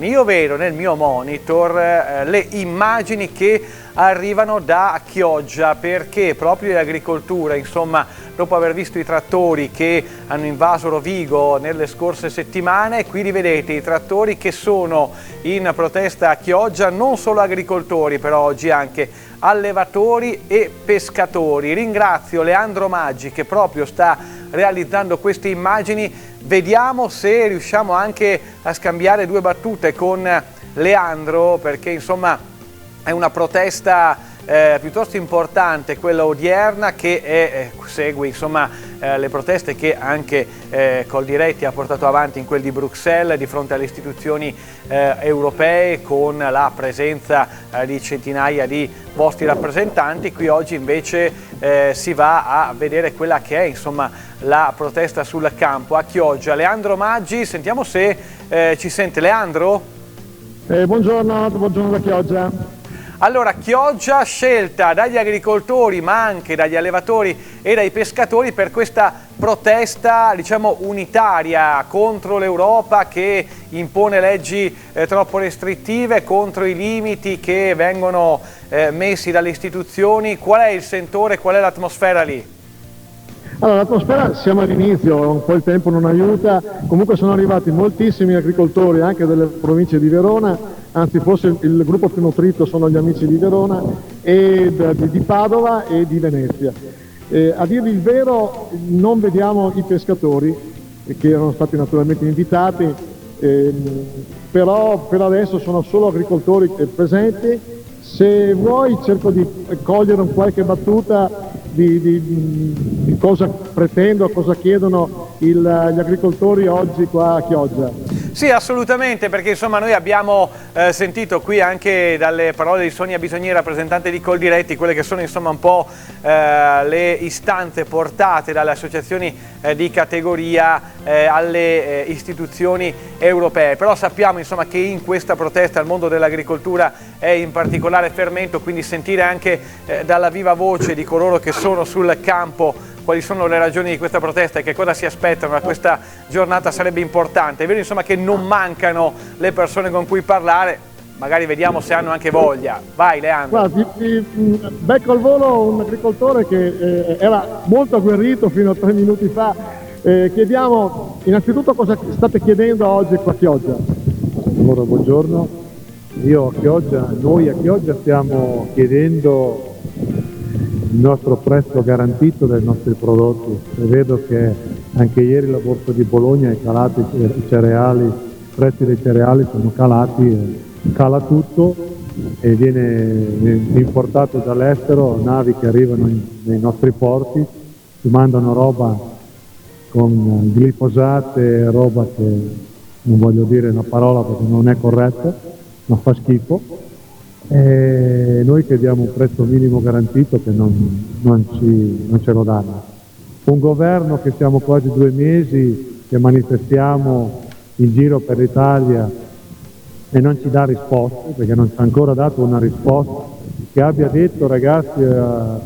Io vedo nel mio monitor le immagini che arrivano da Chioggia, perché proprio l'agricoltura, insomma, dopo aver visto i trattori che hanno invaso Rovigo nelle scorse settimane, qui li vedete i trattori che sono in protesta a Chioggia, non solo agricoltori, però oggi anche allevatori e pescatori. Ringrazio Leandro Maggi che proprio sta realizzando queste immagini. Vediamo se riusciamo anche a scambiare due battute con Leandro, perché insomma è una protesta piuttosto importante quella odierna, che segue insomma le proteste che anche Coldiretti ha portato avanti in quel di Bruxelles di fronte alle istituzioni europee, con la presenza di centinaia di vostri rappresentanti. Qui oggi invece si va a vedere quella che è insomma la protesta sul campo a Chioggia. Leandro Maggi, sentiamo se ci sente. Leandro? Buongiorno da Chioggia. Allora, Chioggia scelta dagli agricoltori ma anche dagli allevatori e dai pescatori per questa protesta, diciamo, unitaria contro l'Europa che impone leggi troppo restrittive, contro i limiti che vengono messi dalle istituzioni. Qual è il sentore, qual è l'atmosfera lì? Allora, l'atmosfera, siamo all'inizio, un po' il tempo non aiuta, comunque sono arrivati moltissimi agricoltori anche delle province di Verona, anzi forse il gruppo più nutrito sono gli amici di Verona, e di Padova e di Venezia. A dirvi il vero, non vediamo i pescatori, che erano stati naturalmente invitati, però per adesso sono solo agricoltori presenti. Se vuoi cerco di cogliere qualche battuta di cosa pretendono, cosa chiedono gli agricoltori oggi qua a Chioggia. Sì, assolutamente, perché insomma noi abbiamo sentito qui anche dalle parole di Sonia Bisogni, rappresentante di Coldiretti, quelle che sono insomma un po' le istanze portate dalle associazioni di categoria alle istituzioni europee. Però sappiamo insomma che in questa protesta il mondo dell'agricoltura è in particolare fermento, quindi sentire anche dalla viva voce di coloro che sono sul campo quali sono le ragioni di questa protesta e che cosa si aspettano da questa giornata sarebbe importante. È vero insomma che non mancano le persone con cui parlare, magari vediamo se hanno anche voglia. Vai Leandro. Guarda, becco al volo un agricoltore che era molto agguerrito fino a 3 minuti fa. Chiediamo innanzitutto cosa state chiedendo oggi qua a Chioggia. Allora, buongiorno. Noi a Chioggia stiamo chiedendo il nostro prezzo garantito dai nostri prodotti, e vedo che anche ieri la borsa di Bologna è calata, i prezzi dei cereali sono calati, cala tutto e viene importato dall'estero, navi che arrivano nei nostri porti, ci mandano roba con glifosate, roba che non voglio dire una parola perché non è corretta, ma fa schifo. E noi chiediamo un prezzo minimo garantito che non ce lo danno. Un governo che siamo quasi 2 mesi che manifestiamo in giro per l'Italia e non ci dà risposte, perché non ci ha ancora dato una risposta che abbia detto ragazzi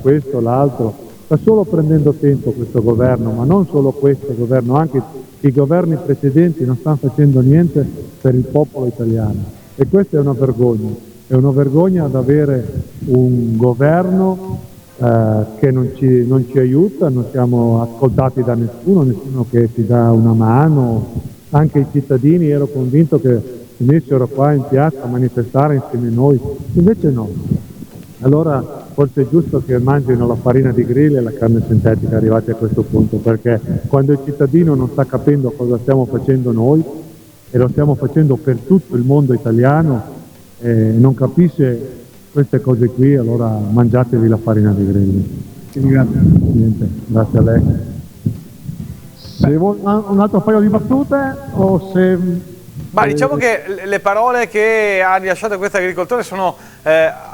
questo o l'altro. Sta solo prendendo tempo questo governo, ma non solo questo governo, anche i governi precedenti non stanno facendo niente per il popolo italiano, e questa è una vergogna. È una vergogna ad avere un governo che non ci aiuta, non siamo ascoltati da nessuno che ci dà una mano. Anche i cittadini, ero convinto che venissero qua in piazza a manifestare insieme a noi, invece no. Allora forse è giusto che mangino la farina di grilli e la carne sintetica arrivati a questo punto, perché quando il cittadino non sta capendo cosa stiamo facendo noi, e lo stiamo facendo per tutto il mondo italiano, non capisce queste cose qui, allora mangiatevi la farina di grilli. Grazie. Niente, grazie a lei. Se vuoi un altro paio di battute o se... Ma diciamo che le parole che ha rilasciato questo agricoltore sono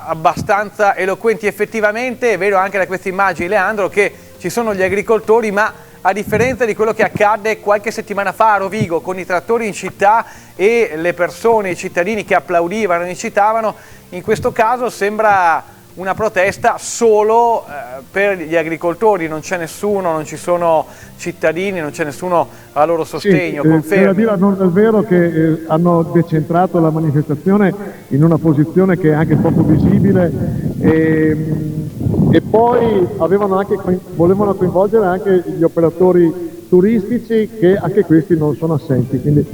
abbastanza eloquenti. Effettivamente è vero anche da queste immagini, Leandro, che ci sono gli agricoltori, ma a differenza di quello che accadde qualche settimana fa a Rovigo con i trattori in città e le persone, i cittadini che applaudivano e incitavano, in questo caso sembra una protesta solo per gli agricoltori, non c'è nessuno, non ci sono cittadini, non c'è nessuno a loro sostegno, sì, confermi? non è vero che hanno decentrato la manifestazione in una posizione che è anche poco visibile e poi volevano coinvolgere anche gli operatori turistici, che anche questi non sono assenti, quindi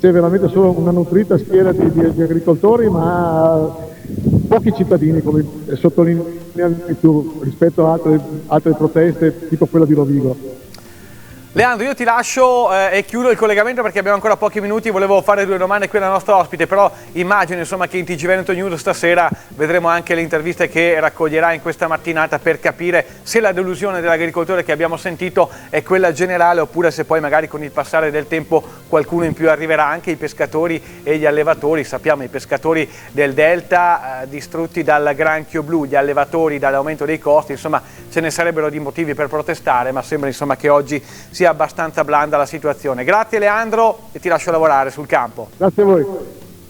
c'è veramente solo una nutrita schiera di agricoltori, ma pochi cittadini, come sottolineavi tu, rispetto a altre proteste tipo quella di Rovigo. Leandro, io ti lascio e chiudo il collegamento perché abbiamo ancora pochi minuti. Volevo fare 2 domande qui alla nostra ospite, però immagino insomma che in TG Veneto News stasera vedremo anche le interviste che raccoglierà in questa mattinata per capire se la delusione dell'agricoltore che abbiamo sentito è quella generale, oppure se poi magari con il passare del tempo qualcuno in più arriverà. Anche i pescatori e gli allevatori, sappiamo i pescatori del Delta distrutti dal granchio blu, gli allevatori dall'aumento dei costi, insomma ce ne sarebbero di motivi per protestare, ma sembra insomma che oggi sia abbastanza blanda la situazione. Grazie Leandro e ti lascio lavorare sul campo. Grazie a voi.